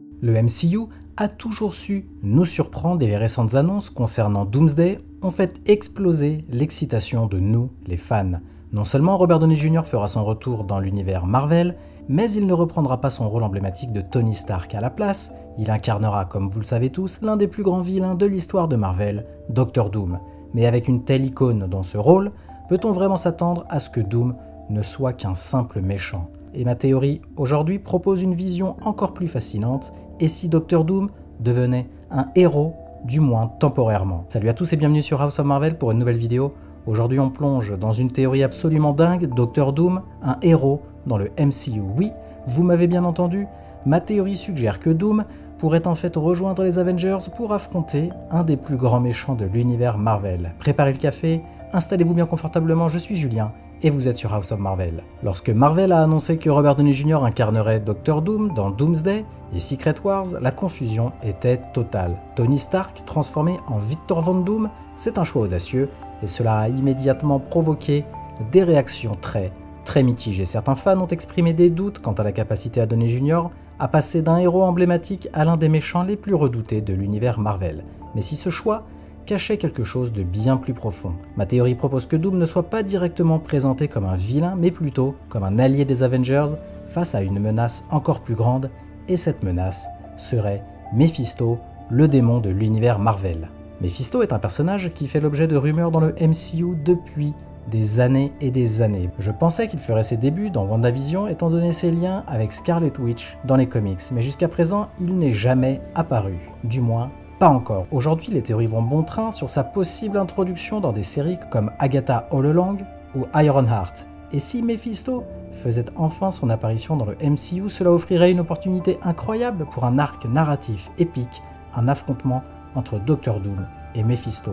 Le MCU a toujours su nous surprendre et les récentes annonces concernant Doomsday ont fait exploser l'excitation de nous, les fans. Non seulement Robert Downey Jr. fera son retour dans l'univers Marvel, mais il ne reprendra pas son rôle emblématique de Tony Stark. À la place, il incarnera, comme vous le savez tous, l'un des plus grands vilains de l'histoire de Marvel, Doctor Doom. Mais avec une telle icône dans ce rôle, peut-on vraiment s'attendre à ce que Doom ne soit qu'un simple méchant? Et ma théorie aujourd'hui propose une vision encore plus fascinante. Et si Doctor Doom devenait un héros, du moins temporairement? Salut à tous et bienvenue sur House of Marvel pour une nouvelle vidéo. Aujourd'hui on plonge dans une théorie absolument dingue, Doctor Doom, un héros dans le MCU. Oui, vous m'avez bien entendu, ma théorie suggère que Doom pourrait en fait rejoindre les Avengers pour affronter un des plus grands méchants de l'univers Marvel. Préparez le café, installez-vous bien confortablement, je suis Julien et vous êtes sur House of Marvel. Lorsque Marvel a annoncé que Robert Downey Jr. incarnerait Doctor Doom dans Doomsday et Secret Wars, la confusion était totale. Tony Stark transformé en Victor Von Doom, c'est un choix audacieux et cela a immédiatement provoqué des réactions très mitigées. Certains fans ont exprimé des doutes quant à la capacité à Downey Jr. à passer d'un héros emblématique à l'un des méchants les plus redoutés de l'univers Marvel. Mais si ce choix cachait quelque chose de bien plus profond. Ma théorie propose que Doom ne soit pas directement présenté comme un vilain, mais plutôt comme un allié des Avengers face à une menace encore plus grande, et cette menace serait Mephisto, le démon de l'univers Marvel. Mephisto est un personnage qui fait l'objet de rumeurs dans le MCU depuis des années et des années. Je pensais qu'il ferait ses débuts dans WandaVision étant donné ses liens avec Scarlet Witch dans les comics, mais jusqu'à présent il n'est jamais apparu, du moins pas encore. Aujourd'hui, les théories vont bon train sur sa possible introduction dans des séries comme Agatha All Along ou Ironheart. Et si Mephisto faisait enfin son apparition dans le MCU, cela offrirait une opportunité incroyable pour un arc narratif épique, un affrontement entre Doctor Doom et Mephisto.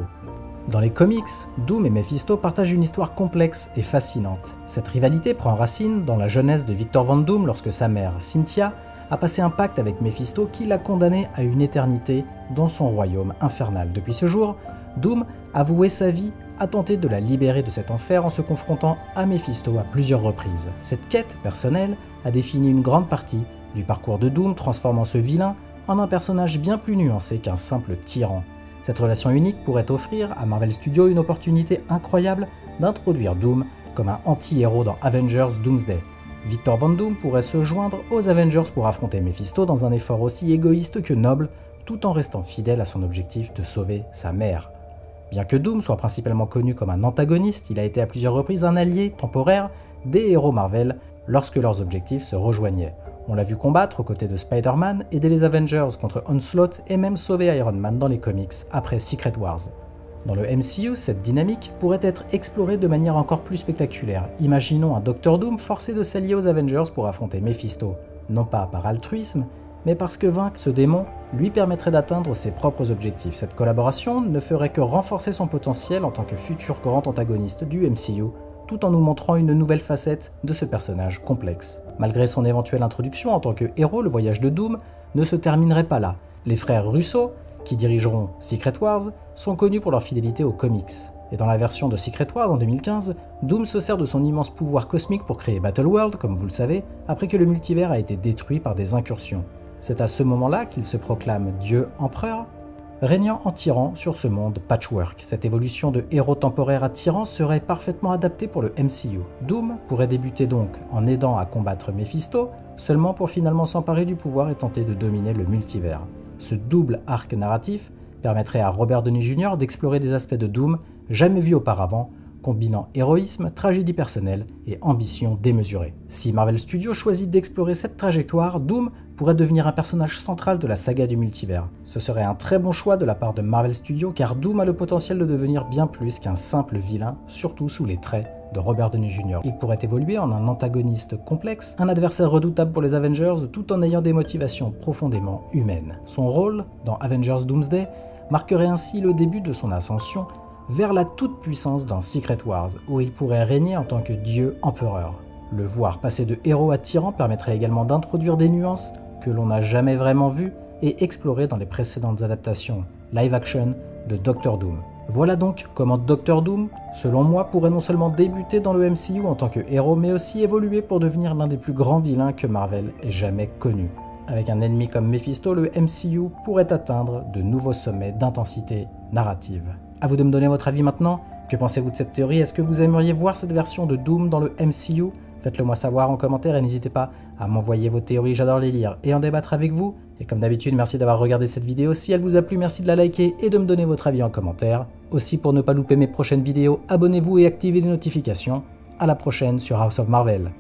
Dans les comics, Doom et Mephisto partagent une histoire complexe et fascinante. Cette rivalité prend racine dans la jeunesse de Victor Von Doom lorsque sa mère, Cynthia, a passé un pacte avec Mephisto qui l'a condamné à une éternité dans son royaume infernal. Depuis ce jour, Doom a voué sa vie à tenter de la libérer de cet enfer en se confrontant à Mephisto à plusieurs reprises. Cette quête personnelle a défini une grande partie du parcours de Doom, transformant ce vilain en un personnage bien plus nuancé qu'un simple tyran. Cette relation unique pourrait offrir à Marvel Studios une opportunité incroyable d'introduire Doom comme un anti-héros dans Avengers Doomsday. Victor Von Doom pourrait se joindre aux Avengers pour affronter Mephisto dans un effort aussi égoïste que noble, tout en restant fidèle à son objectif de sauver sa mère. Bien que Doom soit principalement connu comme un antagoniste, il a été à plusieurs reprises un allié temporaire des héros Marvel lorsque leurs objectifs se rejoignaient. On l'a vu combattre aux côtés de Spider-Man, aider les Avengers contre Onslaught et même sauver Iron Man dans les comics après Secret Wars. Dans le MCU, cette dynamique pourrait être explorée de manière encore plus spectaculaire. Imaginons un Doctor Doom forcé de s'allier aux Avengers pour affronter Mephisto, non pas par altruisme, mais parce que vaincre ce démon lui permettrait d'atteindre ses propres objectifs. Cette collaboration ne ferait que renforcer son potentiel en tant que futur grand antagoniste du MCU, tout en nous montrant une nouvelle facette de ce personnage complexe. Malgré son éventuelle introduction en tant que héros, le voyage de Doom ne se terminerait pas là. Les frères Russo, qui dirigeront Secret Wars, sont connus pour leur fidélité aux comics. Et dans la version de Secret Wars en 2015, Doom se sert de son immense pouvoir cosmique pour créer Battleworld, comme vous le savez, après que le multivers a été détruit par des incursions. C'est à ce moment-là qu'il se proclame Dieu empereur, régnant en tyran sur ce monde patchwork. Cette évolution de héros temporaire à tyran serait parfaitement adaptée pour le MCU. Doom pourrait débuter donc en aidant à combattre Mephisto, seulement pour finalement s'emparer du pouvoir et tenter de dominer le multivers. Ce double arc narratif permettrait à Robert Downey Jr. d'explorer des aspects de Doom jamais vus auparavant, combinant héroïsme, tragédie personnelle et ambition démesurée. Si Marvel Studios choisit d'explorer cette trajectoire, Doom pourrait devenir un personnage central de la saga du multivers. Ce serait un très bon choix de la part de Marvel Studios car Doom a le potentiel de devenir bien plus qu'un simple vilain, surtout sous les traits de Robert Downey Jr. Il pourrait évoluer en un antagoniste complexe, un adversaire redoutable pour les Avengers tout en ayant des motivations profondément humaines. Son rôle dans Avengers Doomsday marquerait ainsi le début de son ascension vers la toute-puissance dans Secret Wars, où il pourrait régner en tant que dieu empereur. Le voir passer de héros à tyran permettrait également d'introduire des nuances que l'on n'a jamais vraiment vues et explorées dans les précédentes adaptations live-action de Doctor Doom. Voilà donc comment Doctor Doom, selon moi, pourrait non seulement débuter dans le MCU en tant que héros, mais aussi évoluer pour devenir l'un des plus grands vilains que Marvel ait jamais connu. Avec un ennemi comme Mephisto, le MCU pourrait atteindre de nouveaux sommets d'intensité narrative. À vous de me donner votre avis maintenant. Que pensez-vous de cette théorie? Est-ce que vous aimeriez voir cette version de Doom dans le MCU? Faites-le moi savoir en commentaire et n'hésitez pas à m'envoyer vos théories, j'adore les lire et en débattre avec vous. Et comme d'habitude, merci d'avoir regardé cette vidéo. Si elle vous a plu, merci de la liker et de me donner votre avis en commentaire. Aussi, pour ne pas louper mes prochaines vidéos, abonnez-vous et activez les notifications. À la prochaine sur House of Marvel.